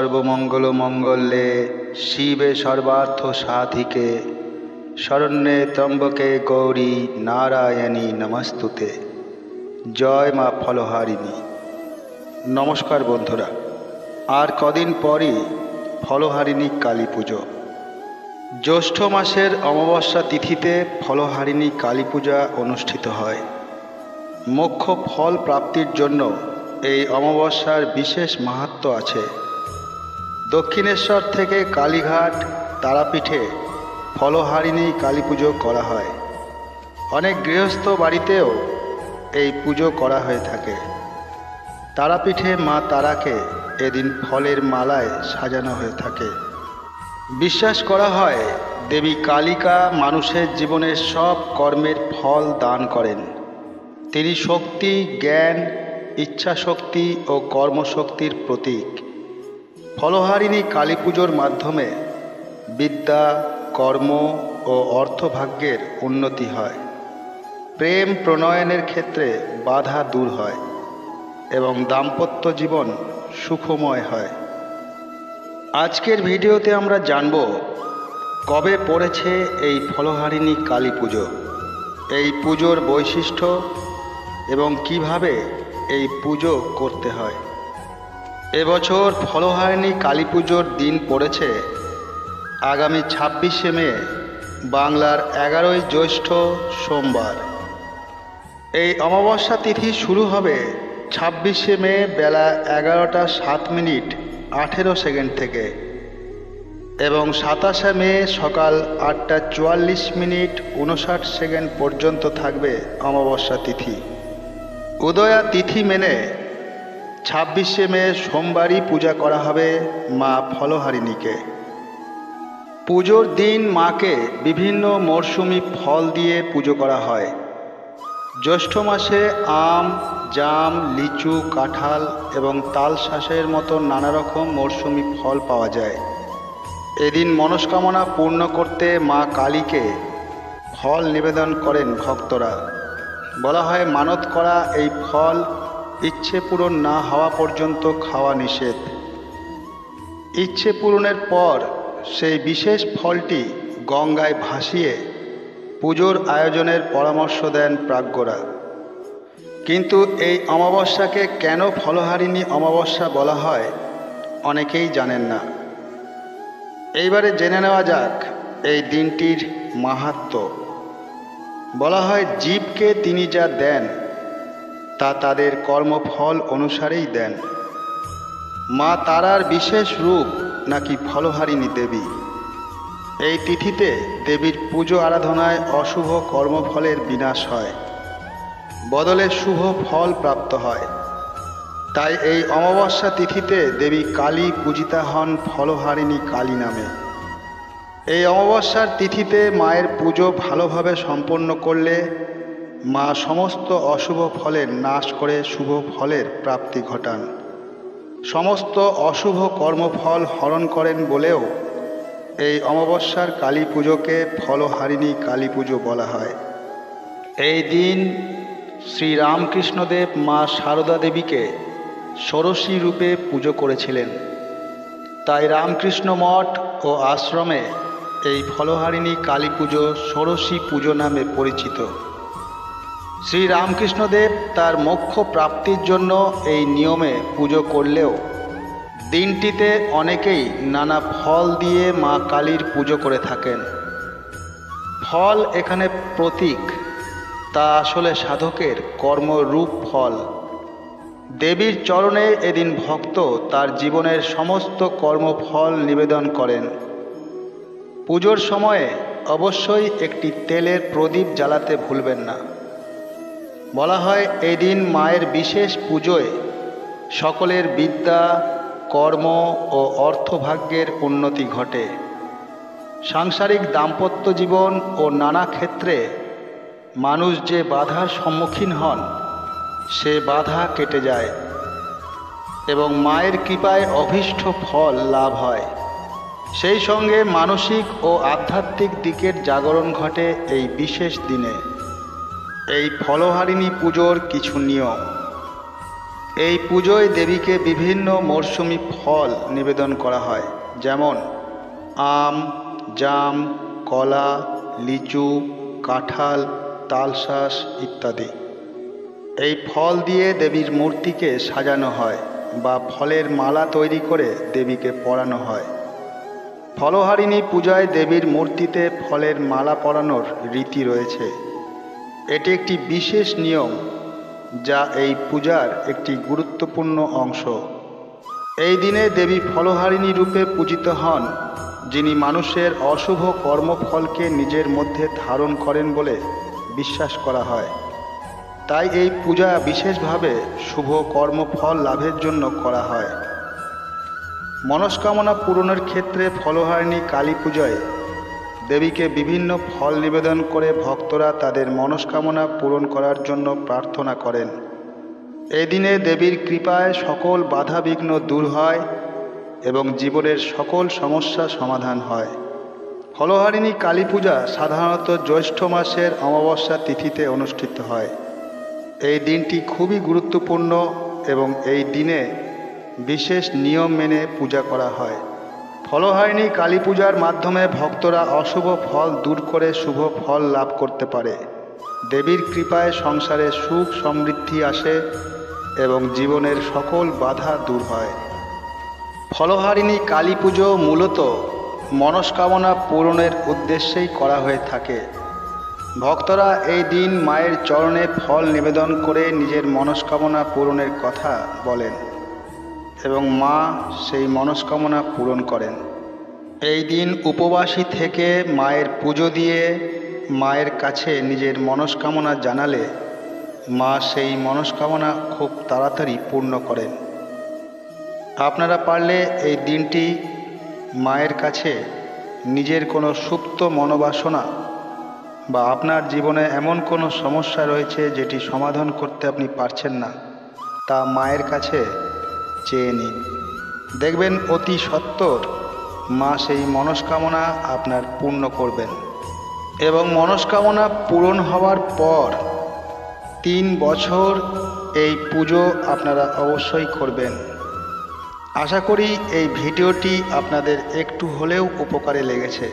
সর্বমঙ্গলমঙ্গলে শিবে সর্বার্থ সাধিকে শরণ্যে ত্র্যম্বকে গৌরী নারায়ণী নমস্তুতে। জয় মা ফলহারিণী। নমস্কার বন্ধুরা, আর কদিন পরই ফলহারিণী কালী পুজো। জ্যৈষ্ঠ মাসের অমাবস্যা তিথিতে ফলহারিণী কালী পূজা অনুষ্ঠিত হয়। মোক্ষ ফল প্রাপ্তির জন্য এই অমাবস্যার বিশেষ মাহাত্ম্য আছে। দক্ষিণেশ্বর থেকে কালীঘাট তারাপীঠে ফলহারিণী কালী পুজো করা হয়। অনেক গৃহস্থ বাড়িতেও এই পুজো করা হয়ে থাকে। তারাপীঠে মা তারাকে এদিন ফলের মালায় সাজানো হয়ে থাকে। বিশ্বাস করা হয় দেবী কালিকা মানুষের জীবনের সব কর্মের ফল দান করেন। তিনি শক্তি, জ্ঞান, ইচ্ছা শক্তি ও কর্মশক্তির প্রতীক। ফলহারিণী কালী পুজোর মাধ্যমে বিদ্যা, কর্ম ও অর্থভাগ্যের উন্নতি হয়। প্রেম প্রণয়নের ক্ষেত্রে বাধা দূর হয় এবং দাম্পত্য জীবন সুখময় হয়। আজকের ভিডিওতে আমরা জানব কবে পড়েছে এই ফলহারিণী কালী পুজো, এই পুজোর বৈশিষ্ট্য এবং কিভাবে এই পুজো করতে হয়। এবছর ফলহারিণী কালী পুজোর দিন পড়েছে আগামী 26শে মে, বাংলার 11ই জ্যৈষ্ঠ সোমবার। এই অমাবস্যা তিথি শুরু হবে 26শে মে বেলা 11টা 7:18 থেকে এবং 27শে মে সকাল 8টা 44:59 পর্যন্ত থাকবে অমাবস্যা তিথি। উদয়া তিথি মেনে 26শে মে সোমবারই পূজা করা হবে মা ফলহারিণীকে। পুজোর দিন মাকে বিভিন্ন মরশুমি ফল দিয়ে পুজো করা হয়। জ্যৈষ্ঠ মাসে আম, জাম, লিচু, কাঁঠাল এবং তালশাঁসের মতো নানা রকম মরশুমি ফল পাওয়া যায়। এদিন মনস্কামনা পূর্ণ করতে মা কালীকে ফল নিবেদন করেন ভক্তরা। বলা হয় মানত করা এই ফল ইচ্ছে পূরণ না হওয়া পর্যন্ত খাওয়া নিষেধ। ইচ্ছে পূরণের পর সেই বিশেষ ফলটি গঙ্গায় ভাসিয়ে পুজোর আয়োজনের পরামর্শ দেন প্রাজ্ঞরা। কিন্তু এই অমাবস্যাকে কেন ফলহারিণী অমাবস্যা বলা হয় অনেকেই জানেন না। এইবারে জেনে নেওয়া যাক এই দিনটির মাহাত্ম্য। বলা হয় জীবকে তিনি যা দেন তা তাদের কর্মফল অনুসারেই দেন। মা তারার বিশেষ রূপ নাকি ফলহারিণী দেবী। এই তিথিতে দেবীর পুজো আরাধনায় অশুভ কর্মফলের বিনাশ হয়, বদলে শুভ ফল প্রাপ্ত হয়। তাই এই অমাবস্যা তিথিতে দেবী কালী পূজিতা হন ফলহারিণী কালী নামে। এই অমাবস্যার তিথিতে মায়ের পুজো ভালোভাবে সম্পন্ন করলে মা সমস্ত অশুভ ফলের নাশ করে শুভ ফলের প্রাপ্তি ঘটান। সমস্ত অশুভ কর্মফল হরণ করেন বলেও এই অমাবস্যার কালী পুজোকে ফলহারিণী কালী পুজো বলা হয়। এই দিন শ্রী রামকৃষ্ণদেব মা সারদা দেবীকে ষোড়শী রূপে পুজো করেছিলেন। তাই রামকৃষ্ণ মঠ ও আশ্রমে এই ফলহারিণী কালী পুজো ষোড়শী পুজো নামে পরিচিত। শ্রী রামকৃষ্ণদেব তার মোক্ষ প্রাপ্তির জন্য এই নিয়মে পুজো করলেও দিনটিতে অনেকেই নানা ফল দিয়ে মা কালীর পুজো করে থাকেন। ফল এখানে প্রতীক, তা আসলে সাধকের কর্মরূপ ফল। দেবীর চরণে এদিন ভক্ত তার জীবনের সমস্ত কর্মফল নিবেদন করেন। পুজোর সময়ে অবশ্যই একটি তেলের প্রদীপ জ্বালাতে ভুলবেন না। বলা হয় এই দিন মায়ের বিশেষ পুজোয় সকলের বিদ্যা, কর্ম ও অর্থভাগ্যের উন্নতি ঘটে। সাংসারিক দাম্পত্য জীবন ও নানা ক্ষেত্রে মানুষ যে বাধার সম্মুখীন হন সে বাধা কেটে যায় এবং মায়ের কৃপায় অভীষ্ট ফল লাভ হয়। সেই সঙ্গে মানসিক ও আধ্যাত্মিক দিকের জাগরণ ঘটে এই বিশেষ দিনে। এই ফলহারিণী পুজোর কিছু নিয়ম। এই পুজোয় দেবীকে বিভিন্ন মরশুমি ফল নিবেদন করা হয়, যেমন আম, জাম, কলা, লিচু, কাঁঠাল, তালশাঁস ইত্যাদি। এই ফল দিয়ে দেবীর মূর্তিকে সাজানো হয় বা ফলের মালা তৈরি করে দেবীকে পরানো হয়। ফলহারিণী পূজায় দেবীর মূর্তিতে ফলের মালা পরানোর রীতি রয়েছে। এটি একটি বিশেষ নিয়ম যা এই পূজার একটি গুরুত্বপূর্ণ অংশ। এই দিনে দেবী ফলহারিণী রূপে পূজিত হন, যিনি মানুষের অশুভ কর্মফলকে নিজের মধ্যে ধারণ করেন বলে বিশ্বাস করা হয়। তাই এই পূজা বিশেষভাবে শুভ কর্মফল লাভের জন্য করা হয়। মনস্কামনা পূরণের ক্ষেত্রে ফলহারিণী কালী পূজায় দেবীকে বিভিন্ন ফল নিবেদন করে ভক্তরা তাদের মনস্কামনা পূরণ করার জন্য প্রার্থনা করেন। এই দিনে দেবীর কৃপায় সকল বাধা বিঘ্ন দূর হয় এবং জীবনের সকল সমস্যা সমাধান হয়। ফলহারিণী কালী পূজা সাধারণত জ্যৈষ্ঠ মাসের অমাবস্যা তিথিতে অনুষ্ঠিত হয়। এই দিনটি খুবই গুরুত্বপূর্ণ এবং এই দিনে বিশেষ নিয়ম মেনে পূজা করা হয়। ফলহারিণী কালী পূজার মাধ্যমে ভক্তরা অশুভ ফল দূর করে শুভ ফল লাভ করতে পারে। দেবীর কৃপায় সংসারে সুখ সমৃদ্ধি আসে এবং জীবনের সকল বাধা দূর হয়। ফলহারিণী কালী পুজো মূলত মনস্কামনা পূরণের উদ্দেশ্যেই করা হয়ে থাকে। ভক্তরা এই দিন মায়ের চরণে ফল নিবেদন করে নিজের মনস্কামনা পূরণের কথা বলেন এবং মা সেই মনস্কামনা পূরণ করেন। এই দিন উপবাসী থেকে মায়ের পুজো দিয়ে মায়ের কাছে নিজের মনস্কামনা জানালে মা সেই মনস্কামনা খুব তাড়াতাড়ি পূর্ণ করেন। আপনারা পারলে এই দিনটি মায়ের কাছে নিজের কোনো সুপ্ত মনোবাসনা বা আপনার জীবনে এমন কোনো সমস্যা রয়েছে যেটি সমাধান করতে আপনি পারছেন না, তা মায়ের কাছে চেয়ে নিন। দেখবেন অতি সত্বর মা সেই মনস্কামনা আপনার পূর্ণ করবেন এবং মনস্কামনা পূরণ হওয়ার পর 3 বছর এই পুজো আপনারা অবশ্যই করবেন। আশা করি এই ভিডিওটি আপনাদের একটু হলেও উপকারে লেগেছে।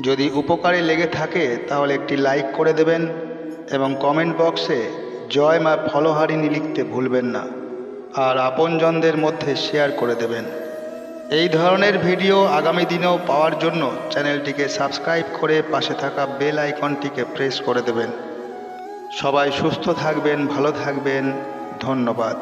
যদি উপকারে লেগে থাকে তাহলে একটি লাইক করে দেবেন এবং কমেন্ট বক্সে জয় মা ফলহারিণী লিখতে ভুলবেন না, আর আপনজনদের মধ্যে শেয়ার করে দেবেন। এই ধরনের ভিডিও আগামী দিনেও পাওয়ার জন্য চ্যানেলটিকে সাবস্ক্রাইব করে পাশে থাকা বেল আইকনটিকে প্রেস করে দেবেন। সবাই সুস্থ থাকবেন, ভালো থাকবেন। ধন্যবাদ।